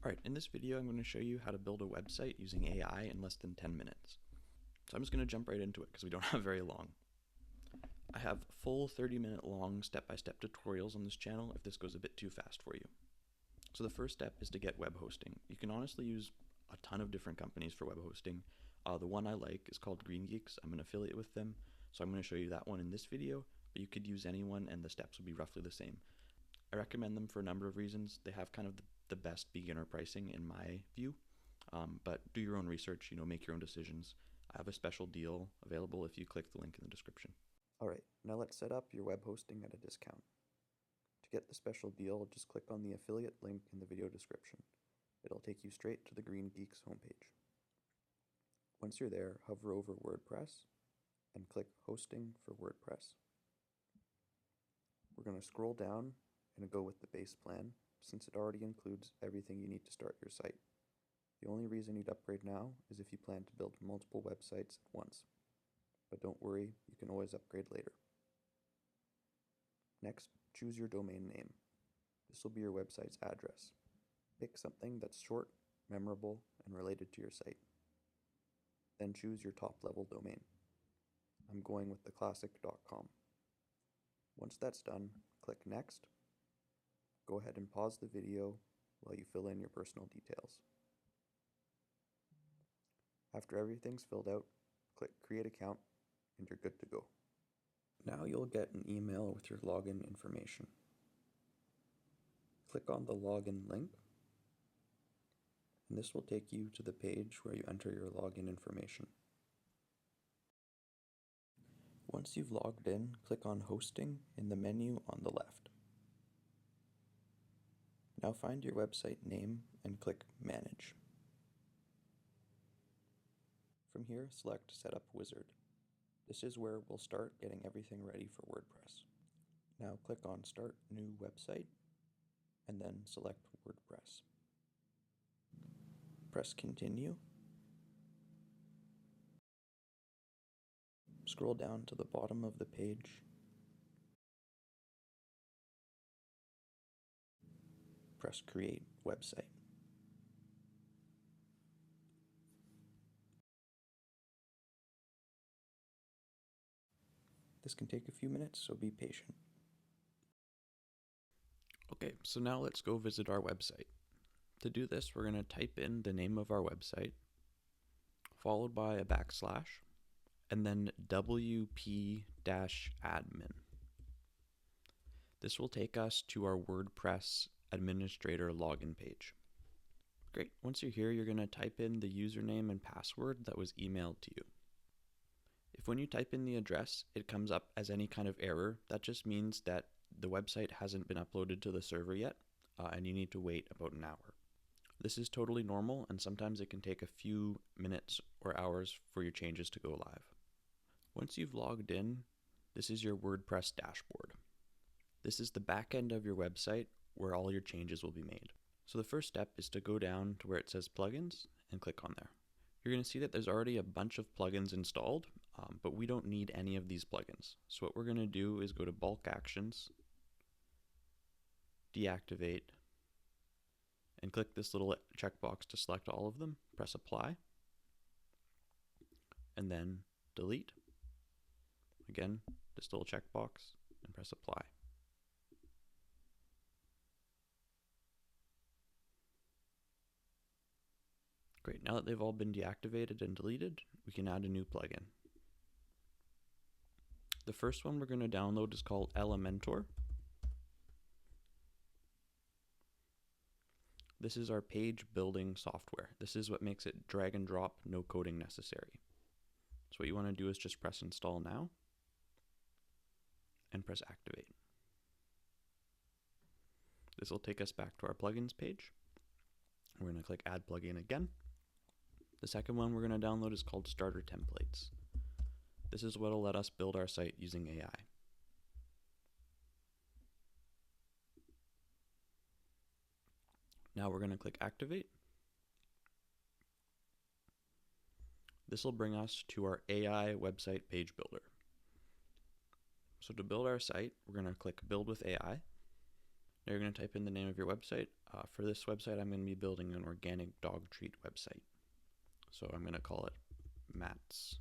Alright, in this video I'm going to show you how to build a website using AI in less than 10 minutes. So I'm just going to jump right into it because we don't have very long. I have full 30-minute long step-by-step tutorials on this channel if this goes a bit too fast for you. So the first step is to get web hosting. You can honestly use a ton of different companies for web hosting. The one I like is called Green Geeks. I'm an affiliate with them, so I'm going to show you that one in this video, but you could use anyone and the steps will be roughly the same. I recommend them for a number of reasons. They have kind of the best beginner pricing in my view, but do your own research, make your own decisions. I have a special deal available if you click the link in the description. Alright, now let's set up your web hosting at a discount. To get the special deal, just click on the affiliate link in the video description. It'll take you straight to the Green Geeks homepage. Once you're there, hover over WordPress and click Hosting for WordPress. We're going to scroll down and go with the base plan, since it already includes everything you need to start your site. The only reason you'd upgrade now is if you plan to build multiple websites at once. But don't worry, you can always upgrade later. Next, choose your domain name. This will be your website's address. Pick something that's short, memorable, and related to your site. Then choose your top-level domain. I'm going with theclassic.com. Once that's done, click Next. Go ahead and pause the video while you fill in your personal details. After everything's filled out, click Create Account and you're good to go. Now you'll get an email with your login information. Click on the login link, and this will take you to the page where you enter your login information. Once you've logged in, click on Hosting in the menu on the left. Now find your website name and click Manage. From here, select Setup Wizard. This is where we'll start getting everything ready for WordPress. Now click on Start New Website and then select WordPress. Press Continue. Scroll down to the bottom of the page. Press Create Website. This can take a few minutes, so be patient. Okay, so now let's go visit our website. To do this, we're going to type in the name of our website, followed by a backslash, and then wp-admin. This will take us to our WordPress administrator login page. Great, once you're here, you're going to type in the username and password that was emailed to you. If when you type in the address, it comes up as any kind of error, that just means that the website hasn't been uploaded to the server yet, and you need to wait about an hour. This is totally normal, and sometimes it can take a few minutes or hours for your changes to go live. Once you've logged in, this is your WordPress dashboard. This is the back end of your website where all your changes will be made. So the first step is to go down to where it says Plugins and click on there. You're going to see that there's already a bunch of plugins installed, but we don't need any of these plugins. So what we're going to do is go to Bulk Actions, Deactivate, and click this little checkbox to select all of them. Press Apply, and then Delete. Again, this little checkbox, and press Apply. Great, now that they've all been deactivated and deleted, we can add a new plugin. The first one we're going to download is called Elementor. This is our page building software. This is what makes it drag and drop, no coding necessary. So what you want to do is just press Install Now and press Activate. This will take us back to our plugins page. We're going to click Add Plugin again. The second one we're going to download is called Starter Templates. This is what will let us build our site using AI. Now we're going to click Activate. This will bring us to our AI website page builder. So to build our site, we're going to click Build with AI. Now you're going to type in the name of your website. For this website, I'm going to be building an organic dog treat website. So I'm going to call it Matt's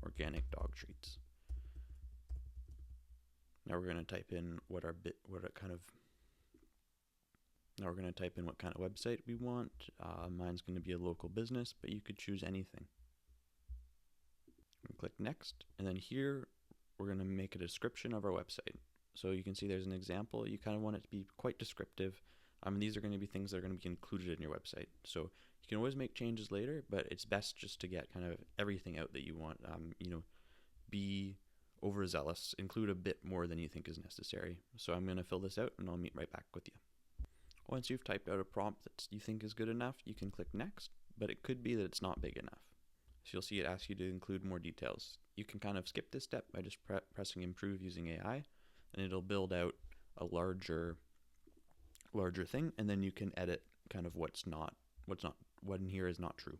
Organic Dog Treats. Now we're going to type in what kind of website we want. Mine's going to be a local business, but you could choose anything. Click next, and then here we're going to make a description of our website. So you can see there's an example. You kind of want it to be quite descriptive. These are going to be things that are going to be included in your website. So you can always make changes later, but it's best just to get kind of everything out that you want. Be overzealous, include a bit more than you think is necessary. So I'm going to fill this out and I'll meet right back with you. Once you've typed out a prompt that you think is good enough, you can click next, but it could be that it's not big enough. So you'll see it asks you to include more details. You can kind of skip this step by just pressing improve using AI, and it'll build out a larger thing, and then you can edit kind of what in here is not true.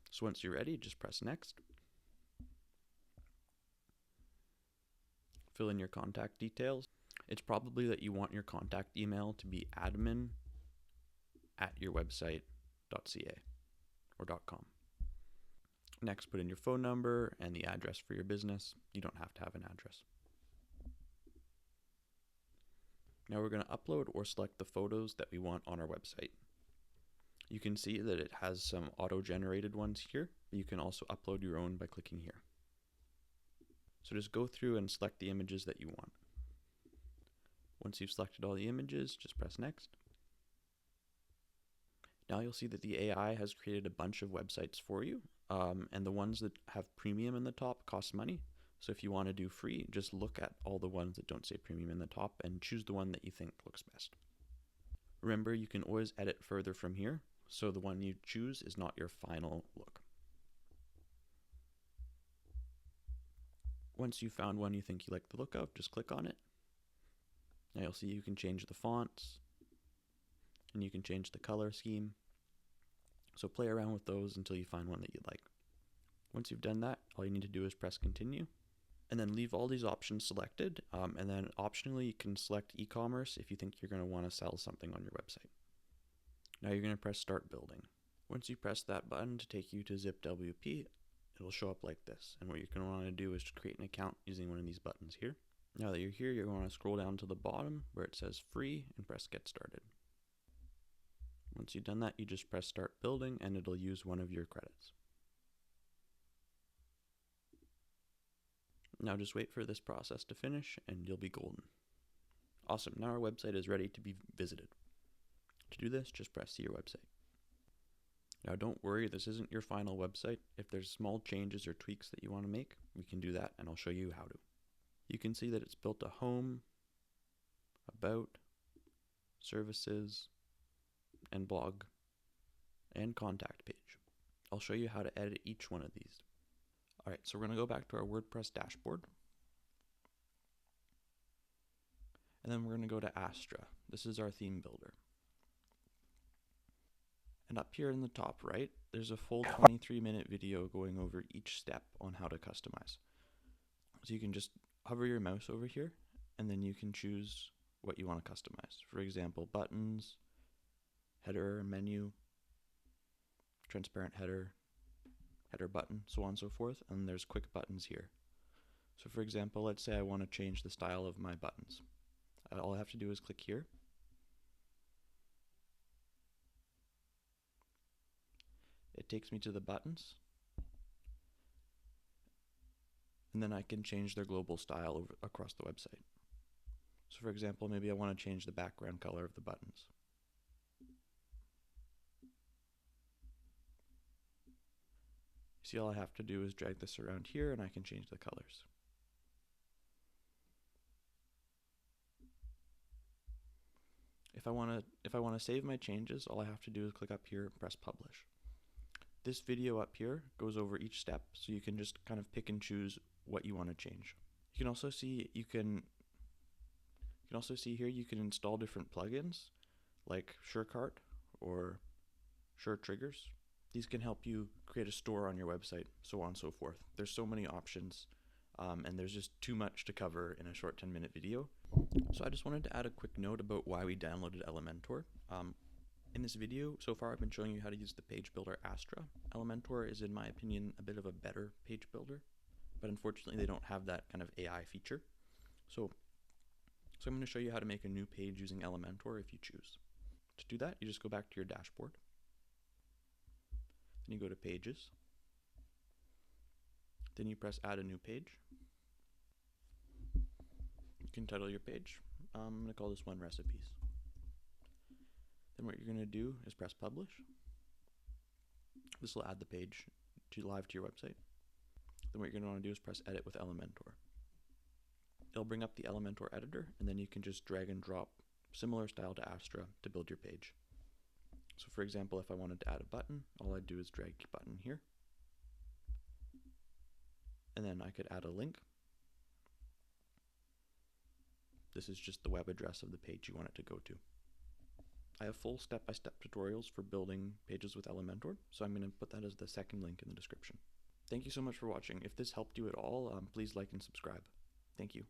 So once you're ready, just press next. Fill in your contact details. It's probably that you want your contact email to be admin@yourwebsite.ca or .com. Next, put in your phone number and the address for your business. You don't have to have an address. Now we're going to upload or select the photos that we want on our website. You can see that it has some auto-generated ones here. You can also upload your own by clicking here. So just go through and select the images that you want. Once you've selected all the images, just press next. Now you'll see that the AI has created a bunch of websites for you, and the ones that have premium in the top cost money. So if you want to do free, just look at all the ones that don't say premium in the top and choose the one that you think looks best. Remember, you can always edit further from here, so the one you choose is not your final look. Once you've found one you think you like the look of, just click on it. Now you'll see you can change the fonts, and you can change the color scheme. So play around with those until you find one that you like. Once you've done that, all you need to do is press continue, and then leave all these options selected, and then optionally you can select e-commerce if you think you're going to want to sell something on your website. Now you're going to press start building. Once you press that button to take you to ZipWP, it'll show up like this, and what you're going to want to do is to create an account using one of these buttons here. Now that you're here, you're going to scroll down to the bottom where it says free and press get started. Once you've done that, you just press start building and it'll use one of your credits. Now just wait for this process to finish and you'll be golden. Awesome, now our website is ready to be visited. To do this, just press see your website. Now don't worry, this isn't your final website. If there's small changes or tweaks that you want to make, we can do that and I'll show you how to. You can see that it's built a home, about, services, and blog, and contact page. I'll show you how to edit each one of these. Alright, so we're going to go back to our WordPress dashboard. And then we're going to go to Astra. This is our theme builder. And up here in the top right, there's a full 23-minute video going over each step on how to customize. So you can just hover your mouse over here, and then you can choose what you want to customize. For example, buttons, header, menu, transparent header, header button, so on and so forth, and there's quick buttons here. So for example, let's say I want to change the style of my buttons. All I have to do is click here. It takes me to the buttons, and then I can change their global style across the website. So for example, maybe I want to change the background color of the buttons. See, all I have to do is drag this around here and I can change the colors. If I want to save my changes, all I have to do is click up here and press publish. This video up here goes over each step, so you can just kind of pick and choose what you want to change. You can also see here you can install different plugins like SureCart or SureTriggers. These can help you create a store on your website, so on and so forth. There's so many options, and there's just too much to cover in a short 10-minute video. So I just wanted to add a quick note about why we downloaded Elementor. In this video, so far I've been showing you how to use the page builder Astra. Elementor is, in my opinion, a bit of a better page builder, but unfortunately they don't have that kind of AI feature. So I'm going to show you how to make a new page using Elementor if you choose. To do that, you just go back to your dashboard. Then you go to Pages. Then you press Add a New Page. You can title your page. I'm going to call this one Recipes. Then what you're going to do is press Publish. This will add the page live to your website. Then what you're going to want to do is press Edit with Elementor. It'll bring up the Elementor editor, and then you can just drag and drop similar style to Astra to build your page. So for example, if I wanted to add a button, all I'd do is drag the button here. And then I could add a link. This is just the web address of the page you want it to go to. I have full step-by-step tutorials for building pages with Elementor, so I'm going to put that as the second link in the description. Thank you so much for watching. If this helped you at all, please like and subscribe. Thank you.